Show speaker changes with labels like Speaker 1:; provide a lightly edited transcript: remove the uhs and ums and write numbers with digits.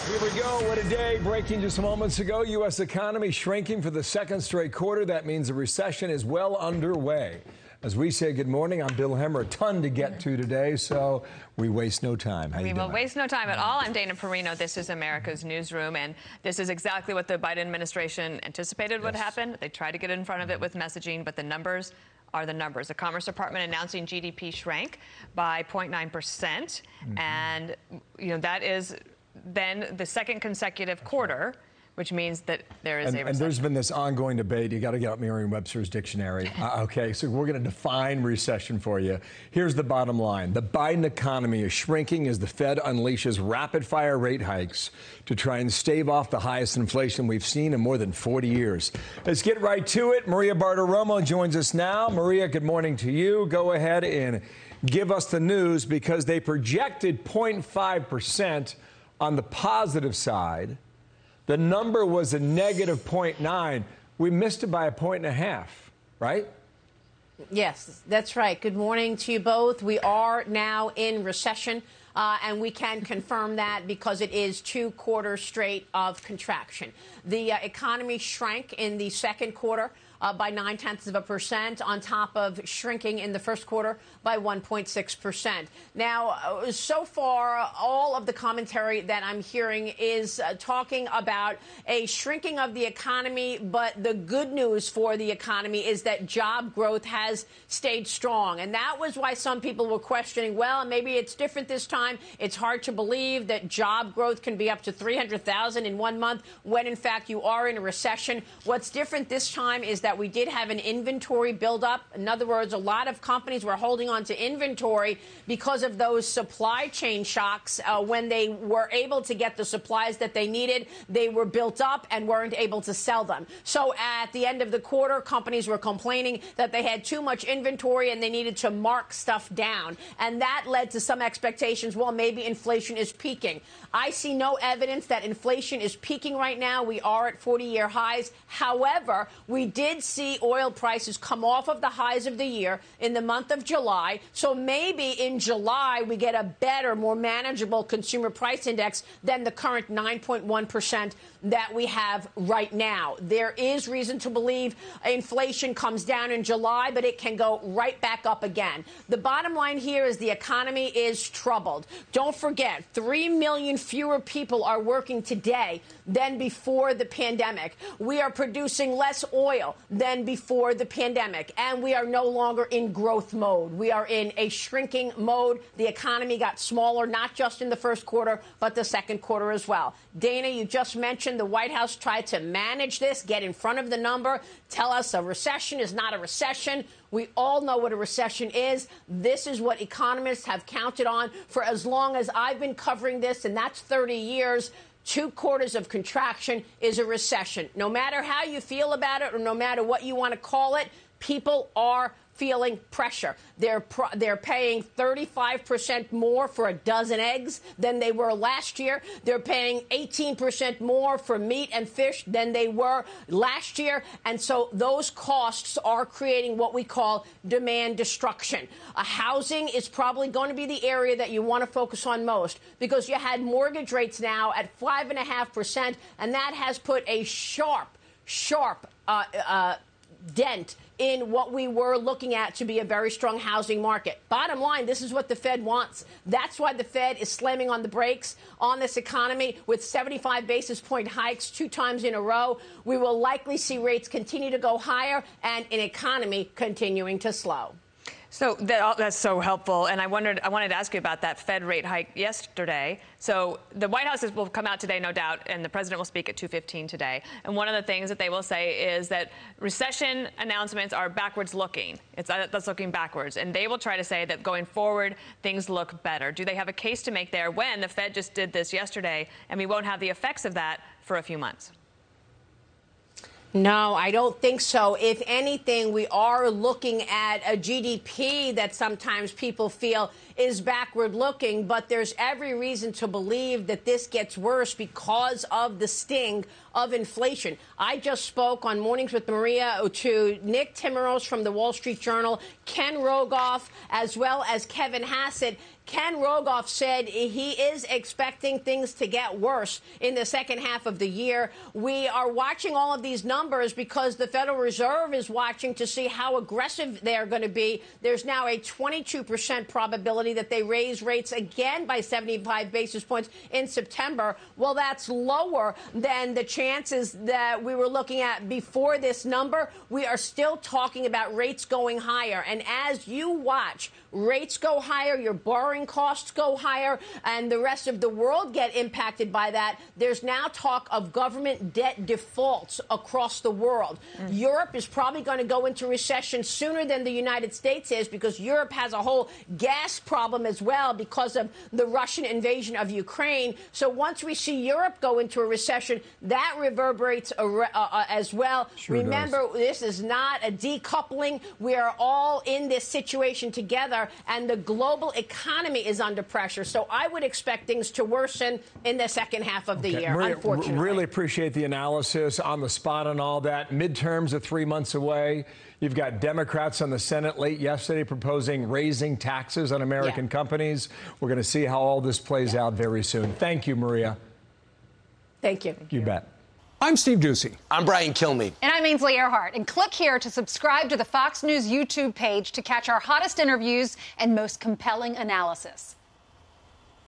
Speaker 1: Here we go. What a day. Breaking just moments ago, U.S. economy shrinking for the second straight quarter. That means a recession is well underway. As we say good morning, I'm Bill Hemmer. A ton to get to today, so we waste no time.
Speaker 2: We will waste no time at all. I'm Dana Perino. This is America's Newsroom, and this is exactly what the Biden administration anticipated would happen. They tried to get in front of it with messaging, but the numbers are the numbers. The Commerce Department announcing GDP shrank by 0.9%, and that is then the second consecutive quarter, which means that there is a recession.
Speaker 1: And there's been this ongoing debate. You got to get out Merriam-Webster's dictionary. Okay, so we're going to define recession for you. Here's the bottom line. The Biden economy is shrinking as the Fed unleashes rapid-fire rate hikes to try and stave off the highest inflation we've seen in more than 40 years. Let's get right to it. Maria Bartiromo joins us now. Maria, good morning to you. Go ahead and give us the news, because they projected 0.5% on the positive side. The number was a negative 0.9. We missed it by 1.5 points, right?
Speaker 3: Yes, that's right. Good morning to you both. We are now in recession, and we can confirm that because it is 2 quarters straight of contraction. The economy shrank in the second quarter by 0.9% on top of shrinking in the first quarter by 1.6%. Now, so far, all of the commentary that I'm hearing is talking about a shrinking of the economy, but the good news for the economy is that job growth has stayed strong. And that was why some people were questioning, well, maybe it's different this time. It's hard to believe that job growth can be up to 300,000 in 1 month when, in fact, you are in a recession. What's different this time is that we did have an inventory buildup. In other words, a lot of companies were holding on to inventory because of those supply chain shocks. When they were able to get the supplies that they needed, they were built up and weren't able to sell them. So at the end of the quarter, companies were complaining that they had too much inventory and they needed to mark stuff down. And that led to some expectations, well, maybe inflation is peaking. I see no evidence that inflation is peaking right now. We are at 40-year highs. However, we did see oil prices come off of the highs of the year in the month of July. So maybe in July we get a better, more manageable consumer price index than the current 9.1% that we have right now. There is reason to believe inflation comes down in July, but it can go right back up again. The bottom line here is the economy is troubled. Don't forget, 3 million fewer people are working today than before the pandemic. We are producing less oil than before the pandemic, and we are no longer in growth mode. We are in a shrinking mode. The economy got smaller, not just in the first quarter, but the second quarter as well. Dana, you just mentioned the White House tried to manage this, get in front of the number, tell us a recession is not a recession. We all know what a recession is. This is what economists have counted on for as long as I've been covering this, and that's 30 years. 2 quarters of contraction is a recession. No matter how you feel about it or no matter what you want to call it, people are feeling pressure. They're paying 35% more for a dozen eggs than they were last year. They're paying 18% more for meat and fish than they were last year. And so those costs are creating what we call demand destruction. Housing is probably going to be the area that you want to focus on most, because you had mortgage rates now at 5.5%, and that has put a sharp dent in what we were looking at to be a very strong housing market. Bottom line, this is what the Fed wants. That's why the Fed is slamming on the brakes on this economy with 75 basis point hikes 2 times in a row. We will likely see rates continue to go higher and an economy continuing to slow.
Speaker 2: So that's so helpful. And I wanted to ask you about that Fed rate hike yesterday. So the White House will come out today, no doubt, and the president will speak at 2:15 today. And one of the things that they will say is that recession announcements are backwards looking. That's looking backwards. And they will try to say that going forward, things look better. Do they have a case to make there when the Fed just did this yesterday and we won't have the effects of that for a few months?
Speaker 3: No, I don't think so. If anything, we are looking at a GDP that sometimes people feel is backward looking, but there's every reason to believe that this gets worse because of the sting of inflation. I just spoke on Mornings with Maria to Nick Timiraos from the Wall Street Journal, Ken Rogoff, as well as Kevin Hassett. Ken Rogoff said he is expecting things to get worse in the second half of the year. We are watching all of these numbers because the Federal Reserve is watching to see how aggressive they're going to be. There's now a 22% probability that they raise rates again by 75 basis points in September. Well, that's lower than the chances that we were looking at before this number. We are still talking about rates going higher. And as you watch rates go higher, your borrowing costs go higher, and the rest of the world get impacted by that, there's now talk of government debt defaults across the world. Europe is probably going to go into recession sooner than the United States is because Europe has a whole gas problem as well because of the Russian invasion of Ukraine. So once we see Europe go into a recession, that reverberates as well.
Speaker 1: Sure
Speaker 3: Remember,
Speaker 1: does.
Speaker 3: this is not a decoupling. We are all in this situation together, and the global economy is under pressure. So I would expect things to worsen in the second half of the year,
Speaker 1: Maria,
Speaker 3: unfortunately.
Speaker 1: really appreciate the analysis on the spot and all that. Midterms are 3 months away. You've got Democrats on the Senate late yesterday proposing raising taxes on American companies. We're going to see how all this plays out very soon. Thank you, Maria.
Speaker 3: Thank you.
Speaker 1: You bet.
Speaker 4: I'm Steve Ducey.
Speaker 5: I'm Brian Kilmeade.
Speaker 6: And I'm Ainsley Earhart. And click here to subscribe to the Fox News YouTube page to catch our hottest interviews and most compelling analysis.